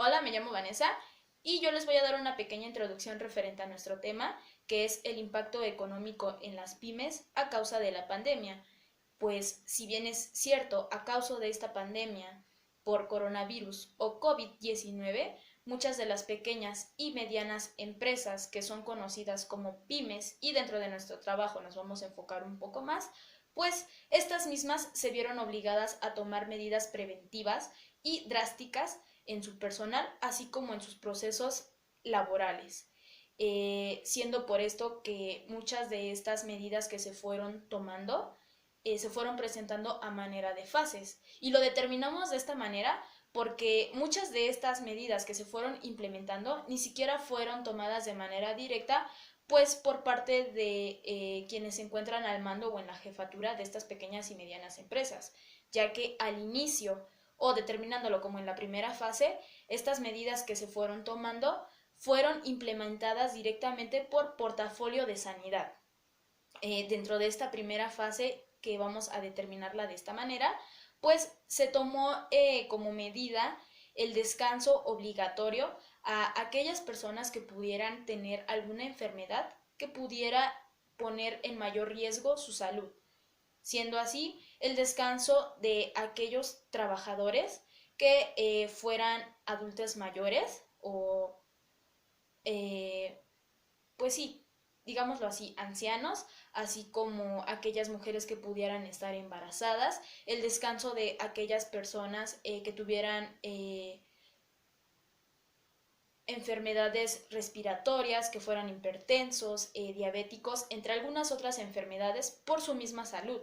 Hola, me llamo Vanessa y yo les voy a dar una pequeña introducción referente a nuestro tema, que es el impacto económico en las pymes a causa de la pandemia. Pues si bien es cierto, a causa de esta pandemia por coronavirus o COVID-19, muchas de las pequeñas y medianas empresas que son conocidas como pymes, y dentro de nuestro trabajo nos vamos a enfocar un poco más, pues estas mismas se vieron obligadas a tomar medidas preventivas y drásticas en su personal, así como en sus procesos laborales. Siendo por esto que muchas de estas medidas que se fueron tomando se fueron presentando a manera de fases. Y lo determinamos de esta manera porque muchas de estas medidas que se fueron implementando ni siquiera fueron tomadas de manera directa, pues por parte de quienes se encuentran al mando o en la jefatura de estas pequeñas y medianas empresas, ya que al inicio o determinándolo como en la primera fase, estas medidas que se fueron tomando fueron implementadas directamente por portafolio de sanidad. Dentro de esta primera fase, que vamos a determinarla de esta manera, pues se tomó como medida el descanso obligatorio a aquellas personas que pudieran tener alguna enfermedad que pudiera poner en mayor riesgo su salud, siendo así el descanso de aquellos trabajadores que fueran adultos mayores o eh, pues sí, digámoslo así, ancianos, así como aquellas mujeres que pudieran estar embarazadas, el descanso de aquellas personas que tuvieran enfermedades respiratorias, que fueran hipertensos, diabéticos, entre algunas otras enfermedades por su misma salud.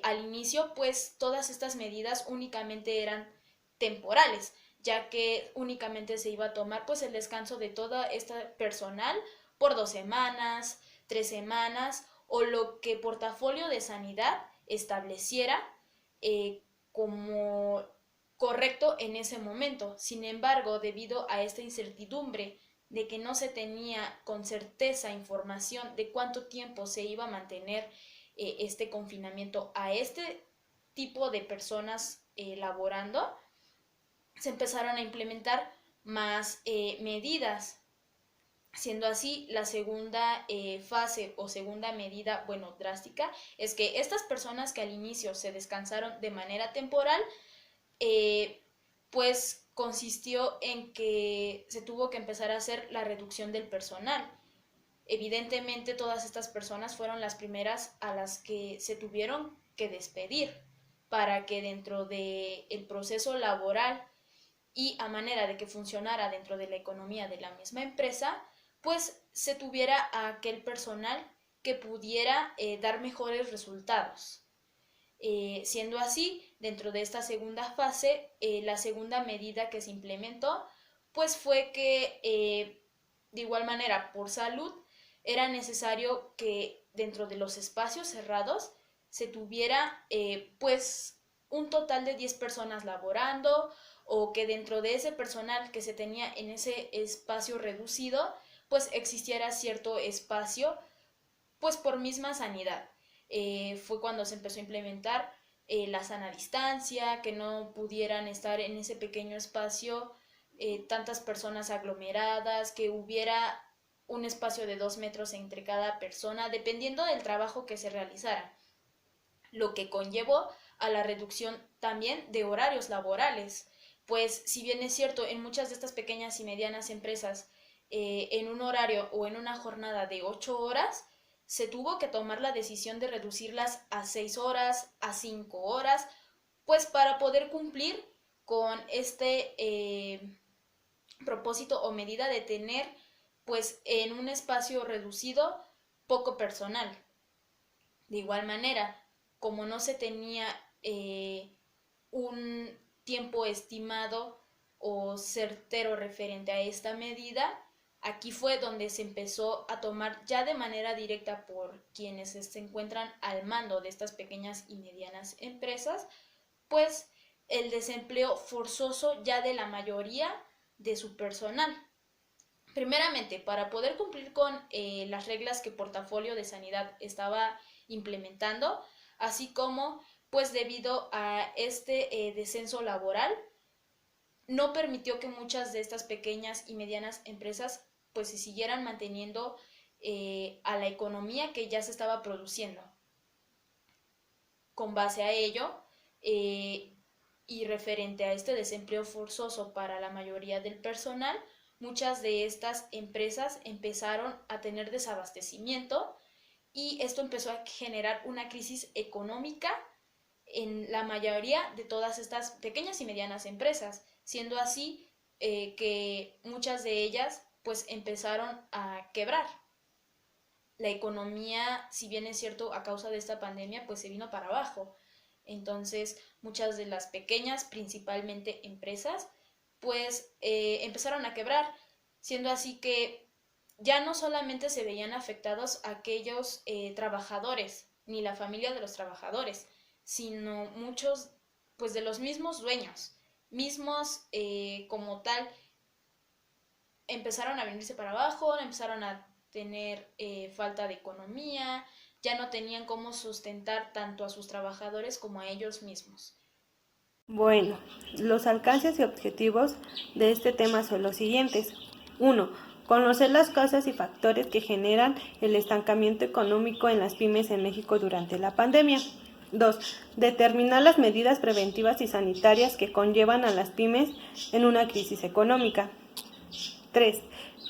Al inicio, pues todas estas medidas únicamente eran temporales, ya que únicamente se iba a tomar pues el descanso de toda esta personal por 2 semanas, 3 semanas o lo que portafolio de sanidad estableciera como correcto en ese momento. Sin embargo, debido a esta incertidumbre de que no se tenía con certeza información de cuánto tiempo se iba a mantener este confinamiento a este tipo de personas laborando, se empezaron a implementar más medidas. Siendo así, la segunda fase o segunda medida, bueno, drástica, es que estas personas que al inicio se descansaron de manera temporal, eh, pues consistió en que se tuvo que empezar a hacer la reducción del personal. Evidentemente todas estas personas fueron las primeras a las que se tuvieron que despedir para que dentro del proceso laboral y a manera de que funcionara dentro de la economía de la misma empresa, pues se tuviera a aquel personal que pudiera dar mejores resultados. Siendo así, dentro de esta segunda fase, la segunda medida que se implementó, pues fue que de igual manera, por salud, era necesario que dentro de los espacios cerrados se tuviera pues un total de 10 personas laborando, o que dentro de ese personal que se tenía en ese espacio reducido, pues existiera cierto espacio pues por misma sanidad. Fue cuando se empezó a implementar la sana distancia, que no pudieran estar en ese pequeño espacio tantas personas aglomeradas, que hubiera un espacio de 2 metros entre cada persona, dependiendo del trabajo que se realizara, lo que conllevó a la reducción también de horarios laborales. Pues si bien es cierto, en muchas de estas pequeñas y medianas empresas, en un horario o en una jornada de 8 horas, se tuvo que tomar la decisión de reducirlas a 6 horas, a 5 horas, pues para poder cumplir con este propósito o medida de tener pues en un espacio reducido poco personal. De igual manera, como no se tenía un tiempo estimado o certero referente a esta medida, aquí fue donde se empezó a tomar ya de manera directa por quienes se encuentran al mando de estas pequeñas y medianas empresas, pues el desempleo forzoso ya de la mayoría de su personal. Primeramente, para poder cumplir con las reglas que Portafolio de Sanidad estaba implementando, así como pues debido a este descenso laboral, no permitió que muchas de estas pequeñas y medianas empresas pues se siguieran manteniendo a la economía que ya se estaba produciendo. Con base a ello, y referente a este desempleo forzoso para la mayoría del personal, muchas de estas empresas empezaron a tener desabastecimiento y esto empezó a generar una crisis económica en la mayoría de todas estas pequeñas y medianas empresas, siendo así que muchas de ellas pues empezaron a quebrar. La economía, si bien es cierto, a causa de esta pandemia, pues se vino para abajo. Entonces, muchas de las pequeñas, principalmente empresas, pues empezaron a quebrar, siendo así que ya no solamente se veían afectados aquellos trabajadores, ni la familia de los trabajadores, sino muchos, pues de los mismos dueños, mismos como tal, empezaron a venirse para abajo, empezaron a tener falta de economía, ya no tenían cómo sustentar tanto a sus trabajadores como a ellos mismos. Bueno, los alcances y objetivos de este tema son los siguientes. 1. Conocer las causas y factores que generan el estancamiento económico en las pymes en México durante la pandemia. 2. Determinar las medidas preventivas y sanitarias que conllevan a las pymes en una crisis económica. 3.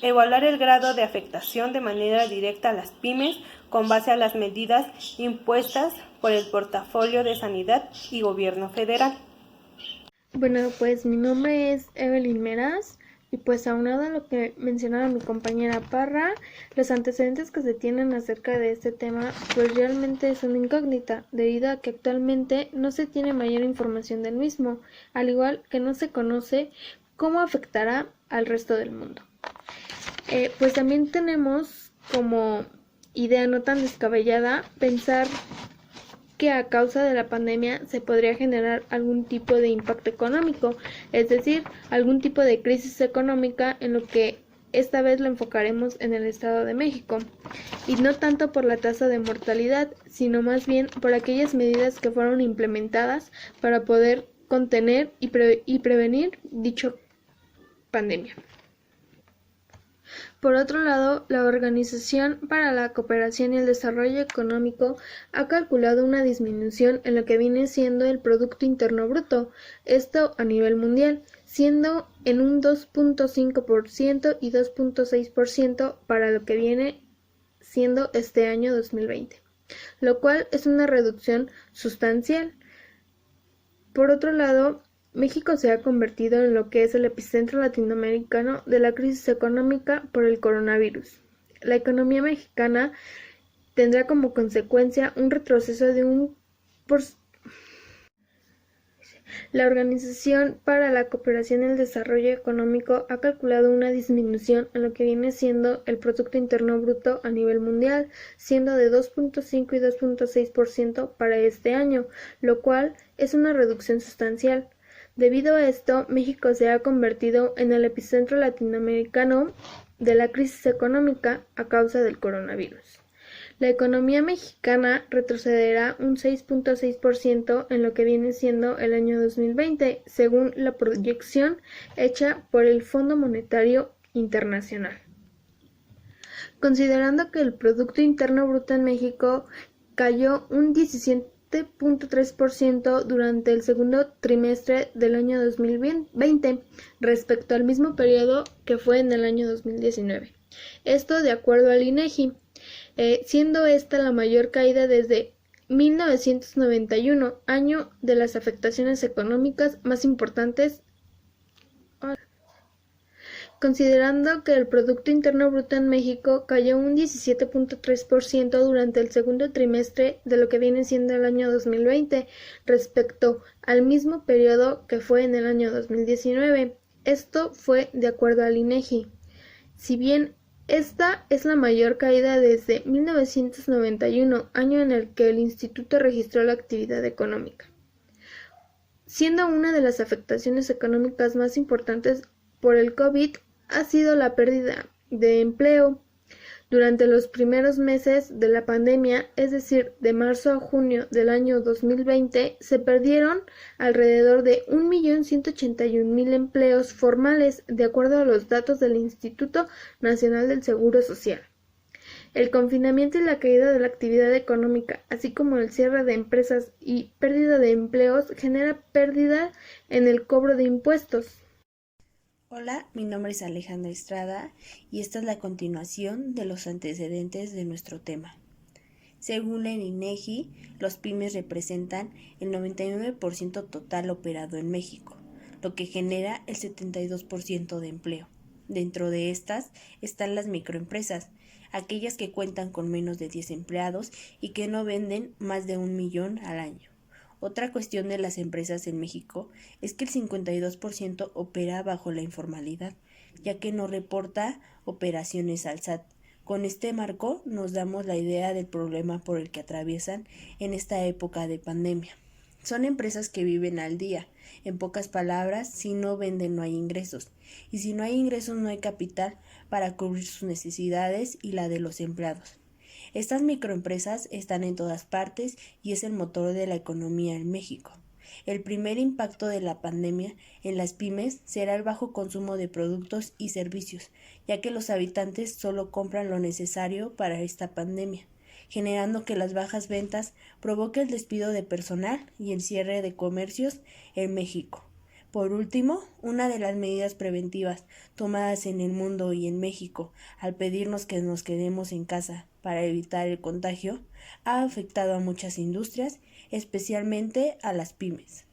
Evaluar el grado de afectación de manera directa a las pymes con base a las medidas impuestas por el portafolio de Sanidad y Gobierno federal. Bueno, pues mi nombre es Evelyn Meraz y pues aunado a lo que mencionaba mi compañera Parra, los antecedentes que se tienen acerca de este tema pues realmente es una incógnita, debido a que actualmente no se tiene mayor información del mismo, al igual que no se conoce cómo afectará al resto del mundo. Pues también tenemos como idea no tan descabellada pensar que a causa de la pandemia se podría generar algún tipo de impacto económico, es decir, algún tipo de crisis económica, en lo que esta vez lo enfocaremos en el Estado de México, y no tanto por la tasa de mortalidad, sino más bien por aquellas medidas que fueron implementadas para poder contener y prevenir dicha pandemia. Por otro lado, la Organización para la Cooperación y el Desarrollo Económico ha calculado una disminución en lo que viene siendo el Producto Interno Bruto, esto a nivel mundial, siendo en un 2.5% y 2.6% para lo que viene siendo este año 2020, lo cual es una reducción sustancial. Por otro lado, México se ha convertido en lo que es el epicentro latinoamericano de la crisis económica por el coronavirus. La economía mexicana tendrá como consecuencia un retroceso de un La Organización para la Cooperación y el Desarrollo Económico ha calculado una disminución en lo que viene siendo el Producto Interno Bruto a nivel mundial, siendo de 2.5 y 2.6% para este año, lo cual es una reducción sustancial. Debido a esto, México se ha convertido en el epicentro latinoamericano de la crisis económica a causa del coronavirus. La economía mexicana retrocederá un 6.6% en lo que viene siendo el año 2020, según la proyección hecha por el Fondo Monetario Internacional. Considerando que el Producto Interno Bruto en México cayó un 17.3% durante el segundo trimestre del año 2020 respecto al mismo periodo que fue en el año 2019. Esto de acuerdo al INEGI. Siendo esta la mayor caída desde 1991, año de las afectaciones económicas más importantes. Considerando que el Producto Interno Bruto en México cayó un 17.3% durante el segundo trimestre de lo que viene siendo el año 2020 respecto al mismo periodo que fue en el año 2019. Esto fue de acuerdo al INEGI. Si bien esta es la mayor caída desde 1991, año en el que el instituto registró la actividad económica, siendo una de las afectaciones económicas más importantes por el COVID ha sido la pérdida de empleo. Durante los primeros meses de la pandemia, es decir, de marzo a junio del año 2020, se perdieron alrededor de 1.181.000 empleos formales, de acuerdo a los datos del Instituto Nacional del Seguro Social. El confinamiento y la caída de la actividad económica, así como el cierre de empresas y pérdida de empleos, genera pérdida en el cobro de impuestos. Hola, mi nombre es Alejandra Estrada y esta es la continuación de los antecedentes de nuestro tema. Según el INEGI, los pymes representan el 99% total operado en México, lo que genera el 72% de empleo. Dentro de estas están las microempresas, aquellas que cuentan con menos de 10 empleados y que no venden más de 1 millón al año. Otra cuestión de las empresas en México es que el 52% opera bajo la informalidad, ya que no reporta operaciones al SAT. Con este marco nos damos la idea del problema por el que atraviesan en esta época de pandemia. Son empresas que viven al día. En pocas palabras, si no venden no hay ingresos. Y si no hay ingresos no hay capital para cubrir sus necesidades y la de los empleados. Estas microempresas están en todas partes y es el motor de la economía en México. El primer impacto de la pandemia en las pymes será el bajo consumo de productos y servicios, ya que los habitantes solo compran lo necesario para esta pandemia, generando que las bajas ventas provoquen el despido de personal y el cierre de comercios en México. Por último, una de las medidas preventivas tomadas en el mundo y en México al pedirnos que nos quedemos en casa para evitar el contagio ha afectado a muchas industrias, especialmente a las pymes.